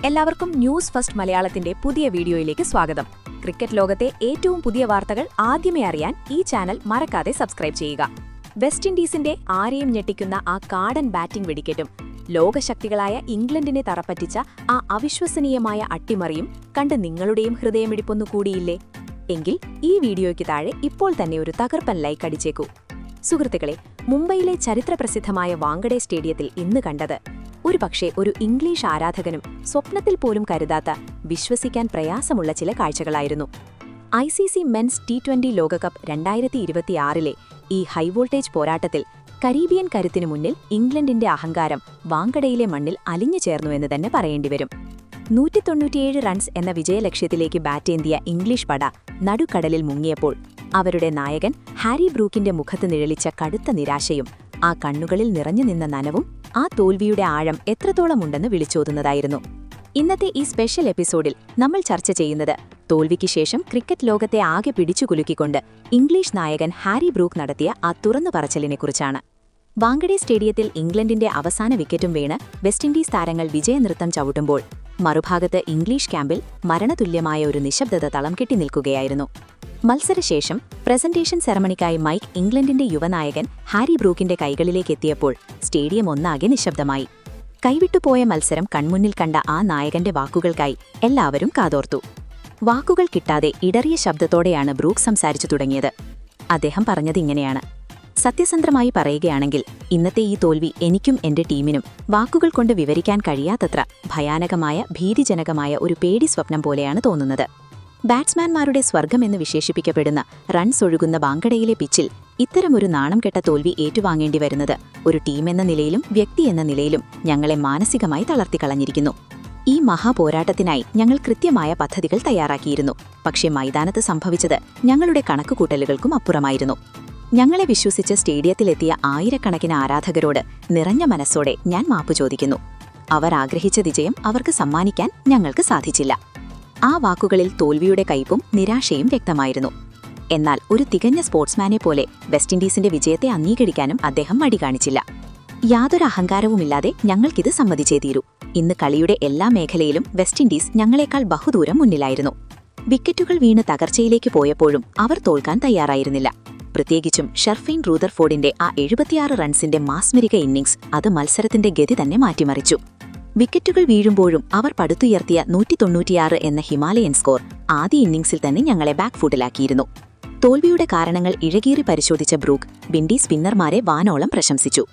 എല്ലാവർക്കും news first മലയാളത്തിന്റെ പുതിയ വീഡിയോയിലേക്ക് സ്വാഗതം. ക്രിക്കറ്റ് ലോകത്തെ ഏറ്റവും പുതിയ വാർത്തകൾ ആദ്യമേ അറിയാൻ ഈ ചാനൽ മറക്കാതെ സബ്സ്ക്രൈബ് ചെയ്യുക. വെസ്റ്റ് ഇൻഡീസിന്റെ ആരെയും ഞെട്ടിക്കുന്ന ആ കാടൻ ബാറ്റിംഗ് വെടിക്കെട്ടും ലോകശക്തികളായ ഇംഗ്ലണ്ടിനെ തറപ്പറ്റിച്ച ആ അവിശ്വസനീയമായ അട്ടിമറിയും കണ്ട് നിങ്ങളുടെയും ഹൃദയമിടിപ്പൊന്നു കൂടിയില്ലേ? എങ്കിൽ ഈ വീഡിയോയ്ക്ക് താഴെ ഇപ്പോൾ തന്നെ ഒരു തകർപ്പൻ ലൈക്ക് അടിച്ചേക്കൂ. സുഹൃത്തുക്കളെ, മുംബൈയിലെ ചരിത്രപ്രസിദ്ധമായ വാങ്കഡെ സ്റ്റേഡിയത്തിൽ ഇന്ന് കണ്ടത് ഒരുപക്ഷെ ഒരു ഇംഗ്ലീഷ് ആരാധകനും സ്വപ്നത്തിൽ പോലും കരുതാത്ത, വിശ്വസിക്കാൻ പ്രയാസമുള്ള ചില കാഴ്ചകളായിരുന്നു. ICC മെൻസ് T20 ലോകകപ്പ് 2026-ലെ ഈ ഹൈവോൾട്ടേജ് പോരാട്ടത്തിൽ കരീബിയൻ കരുത്തിനു മുന്നിൽ ഇംഗ്ലണ്ടിന്റെ അഹങ്കാരം വാങ്കഡയിലെ മണ്ണിൽ അലിഞ്ഞു ചേർന്നുവെന്ന് തന്നെ പറയേണ്ടിവരും. 197 റൺസ് എന്ന വിജയലക്ഷ്യത്തിലേക്ക് ബാറ്റേന്തിയ ഇംഗ്ലീഷ് പട നടുക്കടലിൽ മുങ്ങിയപ്പോൾ അവരുടെ നായകൻ ഹാരി ബ്രൂക്കിന്റെ മുഖത്ത് നിഴലിച്ച കടുത്ത നിരാശയും ആ കണ്ണുകളിൽ നിറഞ്ഞുനിന്ന നനവും ആ തോൽവിയുടെ ആഴം എത്രത്തോളമുണ്ടെന്ന് വിളിച്ചോതുന്നതായിരുന്നു. ഇന്നത്തെ ഈ സ്പെഷ്യൽ എപ്പിസോഡിൽ നമ്മൾ ചർച്ച ചെയ്യുന്നത് തോൽവിക്ക് ശേഷം ക്രിക്കറ്റ് ലോകത്തെ ആകെ പിടിച്ചുകുലുക്കിക്കൊണ്ട് ഇംഗ്ലീഷ് നായകൻ ഹാരി ബ്രൂക്ക് നടത്തിയ ആ തുറന്നു പറച്ചിലിനെക്കുറിച്ചാണ്. വാങ്കഡെ സ്റ്റേഡിയത്തിൽ ഇംഗ്ലണ്ടിന്റെ അവസാന വിക്കറ്റും വീണ് വെസ്റ്റ് ഇൻഡീസ് താരങ്ങൾ വിജയനൃത്തം ചവിട്ടുമ്പോൾ മറുഭാഗത്ത് ഇംഗ്ലീഷ് ക്യാമ്പിൽ മരണതുല്യമായ ഒരു നിശബ്ദത തളം കെട്ടി നിൽക്കുകയായിരുന്നു. മത്സരശേഷം പ്രസന്റേഷൻ സെറമണിക്കായി മൈക്ക് ഇംഗ്ലണ്ടിന്റെ യുവനായകൻ ഹാരി ബ്രൂക്കിന്റെ കൈകളിലേക്ക് എത്തിയപ്പോൾ സ്റ്റേഡിയം ഒന്നാകെ നിശബ്ദമായി. കൈവിട്ടുപോയ മത്സരം കൺമുന്നിൽ കണ്ട ആ നായകന്റെ വാക്കുകൾക്കായി എല്ലാവരും കാതോർത്തു. വാക്കുകൾ കിട്ടാതെ ഇടറിയ ശബ്ദത്തോടെയാണ് ബ്രൂക്ക് സംസാരിച്ചു തുടങ്ങിയത്. അദ്ദേഹം പറഞ്ഞതിങ്ങനെയാണ്: സത്യസന്ധമായി പറയുകയാണെങ്കിൽ ഇന്നത്തെ ഈ തോൽവി എനിക്കും എന്റെ ടീമിനും വാക്കുകൾ കൊണ്ട് വിവരിക്കാൻ കഴിയാത്തത്ര ഭയാനകമായ, ഭീതിജനകമായ ഒരു പേടി സ്വപ്നം പോലെയാണ് തോന്നുന്നത്. ബാറ്റ്സ്മാൻമാരുടെ സ്വർഗമെന്ന് വിശേഷിപ്പിക്കപ്പെടുന്ന റൺസ് ഒഴുകുന്ന വാങ്കഡയിലെ പിച്ചിൽ ഇത്തരമൊരു നാണം കെട്ട തോൽവി ഏറ്റുവാങ്ങേണ്ടി വരുന്നത് ഒരു ടീമെന്ന നിലയിലും വ്യക്തി എന്ന നിലയിലും ഞങ്ങളെ മാനസികമായി തളർത്തിക്കളഞ്ഞിരിക്കുന്നു. ഈ മഹാപോരാട്ടത്തിനായി ഞങ്ങൾ കൃത്യമായ പദ്ധതികൾ തയ്യാറാക്കിയിരുന്നു. പക്ഷേ മൈതാനത്ത് സംഭവിച്ചത് ഞങ്ങളുടെ കണക്കുകൂട്ടലുകൾക്കും അപ്പുറമായിരുന്നു. ഞങ്ങളെ വിശ്വസിച്ച് സ്റ്റേഡിയത്തിലെത്തിയ ആയിരക്കണക്കിന് ആരാധകരോട് നിറഞ്ഞ മനസ്സോടെ ഞാൻ മാപ്പു ചോദിക്കുന്നു. അവർ ആഗ്രഹിച്ച വിജയം അവർക്ക് സമ്മാനിക്കാൻ ഞങ്ങൾക്ക് സാധിച്ചില്ല. ആ വാക്കുകളിൽ തോൽവിയുടെ കയ്പും നിരാശയും വ്യക്തമായിരുന്നു. എന്നാൽ ഒരു തികഞ്ഞ സ്പോർട്സ്മാനെ പോലെ വെസ്റ്റ് ഇൻഡീസിന്റെ വിജയത്തെ അംഗീകരിക്കാനും അദ്ദേഹം മടി കാണിച്ചില്ല. യാതൊരു അഹങ്കാരവുമില്ലാതെ ഞങ്ങൾക്കിത് സമ്മതിച്ചേ തീരൂ. ഇന്ന് കളിയുടെ എല്ലാ മേഖലയിലും വെസ്റ്റ് ഇൻഡീസ് ഞങ്ങളെക്കാൾ ബഹുദൂരം മുന്നിലായിരുന്നു. വിക്കറ്റുകൾ വീണ് തകർച്ചയിലേക്ക് പോയപ്പോഴും അവർ തോൽക്കാൻ തയ്യാറായിരുന്നില്ല. പ്രത്യേകിച്ചും ഷെർഫെയ്ൻ റൂദർഫോർഡിന്റെ ആ 76 റൺസിന്റെ മാസ്മരിക ഇന്നിംഗ്സ് അത് മത്സരത്തിന്റെ ഗതി തന്നെ മാറ്റിമറിച്ചു. വിക്കറ്റുകൾ വീഴുമ്പോഴും അവർ പടുത്തുയർത്തിയ 196 എന്ന ഹിമാലയൻ സ്കോർ ആദ്യ ഇന്നിംഗ്സിൽ തന്നെ ഞങ്ങളെ ബാക്ക് ഫുട്ടിലാക്കിയിരുന്നു. തോൽവിയുടെ കാരണങ്ങൾ ഇഴകീറി പരിശോധിച്ച ബ്രൂക്ക് വിൻഡീസ് സ്പിന്നർമാരെ വാനോളം പ്രശംസിച്ചു.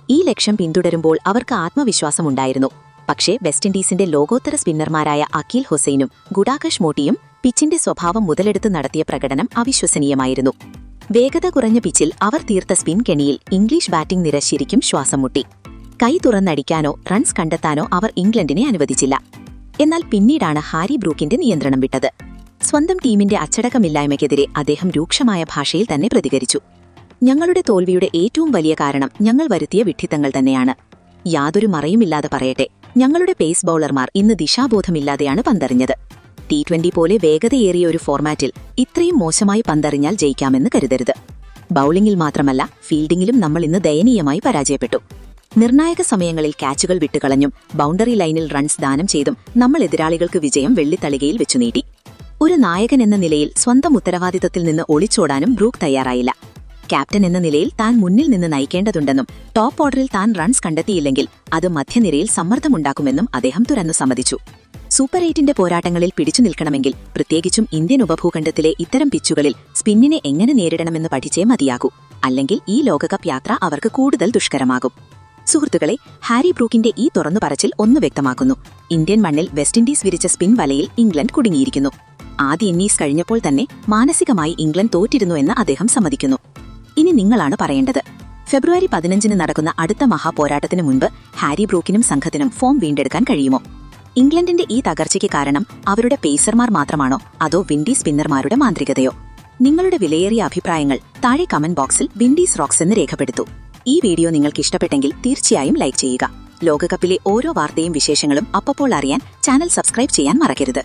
ഈ ലക്ഷ്യം പിന്തുടരുമ്പോൾ അവർക്ക് ആത്മവിശ്വാസമുണ്ടായിരുന്നു. പക്ഷേ വെസ്റ്റ് ഇൻഡീസിന്റെ ലോകോത്തര സ്പിന്നർമാരായ അഖിൽ ഹുസൈനും ഗുഡാകഷ് മോട്ടിയും പിച്ചിന്റെ സ്വഭാവം മുതലെടുത്ത് നടത്തിയ പ്രകടനം അവിശ്വസനീയമായിരുന്നു. വേഗത കുറഞ്ഞ പിച്ചിൽ അവർ തീർത്ത സ്പിൻ കെണിയിൽ ഇംഗ്ലീഷ് ബാറ്റിംഗ് നിര ശരിക്കും ശ്വാസം മുട്ടി. കൈ തുറന്നടിക്കാനോ റൺസ് കണ്ടെത്താനോ അവർ ഇംഗ്ലണ്ടിനെ അനുവദിച്ചില്ല. എന്നാൽ പിന്നീടാണ് ഹാരി ബ്രൂക്കിന്റെ നിയന്ത്രണം വിട്ടത്. സ്വന്തം ടീമിന്റെ അച്ചടക്കമില്ലായ്മയ്ക്കെതിരെ അദ്ദേഹം രൂക്ഷമായ ഭാഷയിൽ തന്നെ പ്രതികരിച്ചു. ഞങ്ങളുടെ തോൽവിയുടെ ഏറ്റവും വലിയ കാരണം ഞങ്ങൾ വരുത്തിയ വിഡ്ഢിത്തങ്ങൾ തന്നെയാണ്. യാതൊരു മറയുമില്ലാതെ പറയട്ടെ, ഞങ്ങളുടെ പേസ് ബൌളർമാർ ഇന്ന് ദിശാബോധമില്ലാതെയാണ് പന്തെറിഞ്ഞത്. T20 പോലെ വേഗതയേറിയ ഒരു ഫോർമാറ്റിൽ ഇത്രയും മോശമായി പന്തെറിഞ്ഞാൽ ജയിക്കാമെന്ന് കരുതരുത്. ബൌളിംഗിൽ മാത്രമല്ല, ഫീൽഡിംഗിലും നമ്മൾ ഇന്ന് ദയനീയമായി പരാജയപ്പെട്ടു. നിർണായക സമയങ്ങളിൽ ക്യാച്ചുകൾ വിട്ടുകളഞ്ഞും ബൗണ്ടറി ലൈനിൽ റൺസ് ദാനം ചെയ്തും നമ്മൾ എതിരാളികൾക്ക് വിജയം വെള്ളിത്തളികയിൽ വെച്ചു നീട്ടി. ഒരു നായകൻ എന്ന നിലയിൽ സ്വന്തം ഉത്തരവാദിത്തത്തിൽ നിന്ന് ഒളിച്ചോടാനും ബ്രൂക്ക് തയ്യാറായില്ല. ക്യാപ്റ്റൻ എന്ന നിലയിൽ താൻ മുന്നിൽ നിന്ന് നയിക്കേണ്ടതുണ്ടെന്നും ടോപ്പ് ഓർഡറിൽ താൻ റൺസ് കണ്ടെത്തിയില്ലെങ്കിൽ അത് മധ്യനിരയിൽ സമ്മർദ്ദമുണ്ടാക്കുമെന്നും അദ്ദേഹം തുറന്നു സമ്മതിച്ചു. സൂപ്പർ 8ന്റെ പോരാട്ടങ്ങളിൽ പിടിച്ചു നിൽക്കണമെങ്കിൽ, പ്രത്യേകിച്ചും ഇന്ത്യൻ ഉപഭൂഖണ്ഡത്തിലെ ഇത്തരം പിച്ചുകളിൽ സ്പിന്നിനെ എങ്ങനെ നേരിടണമെന്ന് പഠിച്ചേ മതിയാകൂ. അല്ലെങ്കിൽ ഈ ലോകകപ്പ് യാത്ര അവർക്ക് കൂടുതൽ ദുഷ്കരമാകും. സുഹൃത്തുക്കളെ, ഹാരി ബ്രൂക്കിന്റെ ഈ തുറന്നു പറച്ചിൽ ഒന്ന് വ്യക്തമാക്കുന്നു: ഇന്ത്യൻ മണ്ണിൽ വെസ്റ്റ് ഇൻഡീസ് വിരിച്ച സ്പിൻ വലയിൽ ഇംഗ്ലണ്ട് കുടുങ്ങിയിരിക്കുന്നു. ആദ്യ ഇന്നീസ് കഴിഞ്ഞപ്പോൾ തന്നെ മാനസികമായി ഇംഗ്ലണ്ട് തോറ്റിരുന്നു എന്ന് അദ്ദേഹം സമ്മതിക്കുന്നു. ഇനി നിങ്ങളാണ് പറയേണ്ടത്. ഫെബ്രുവരി 15-ന് നടക്കുന്ന അടുത്ത മഹാപോരാട്ടത്തിനു മുൻപ് ഹാരി ബ്രൂക്കിനും സംഘത്തിനും ഫോം വീണ്ടെടുക്കാൻ കഴിയുമോ? ഇംഗ്ലണ്ടിന്റെ ഈ തകർച്ചയ്ക്ക് കാരണം അവരുടെ പേസർമാർ മാത്രമാണോ, അതോ വിൻഡീസ് സ്പിന്നർമാരുടെ മാന്ത്രികതയോ? നിങ്ങളുടെ വിലയേറിയ അഭിപ്രായങ്ങൾ താഴെ കമന്റ് ബോക്സിൽ വിൻഡീസ് റോക്സ് എന്ന് രേഖപ്പെടുത്തൂ. ഈ വീഡിയോ നിങ്ങൾക്ക് ഇഷ്ടപ്പെട്ടെങ്കിൽ തീർച്ചയായും ലൈക്ക് ചെയ്യുക. ലോകകപ്പിലെ ഓരോ വാർത്തയും വിശേഷങ്ങളും അപ്പോൾ അറിയാൻ ചാനൽ സബ്സ്ക്രൈബ് ചെയ്യാൻ മറക്കരുത്.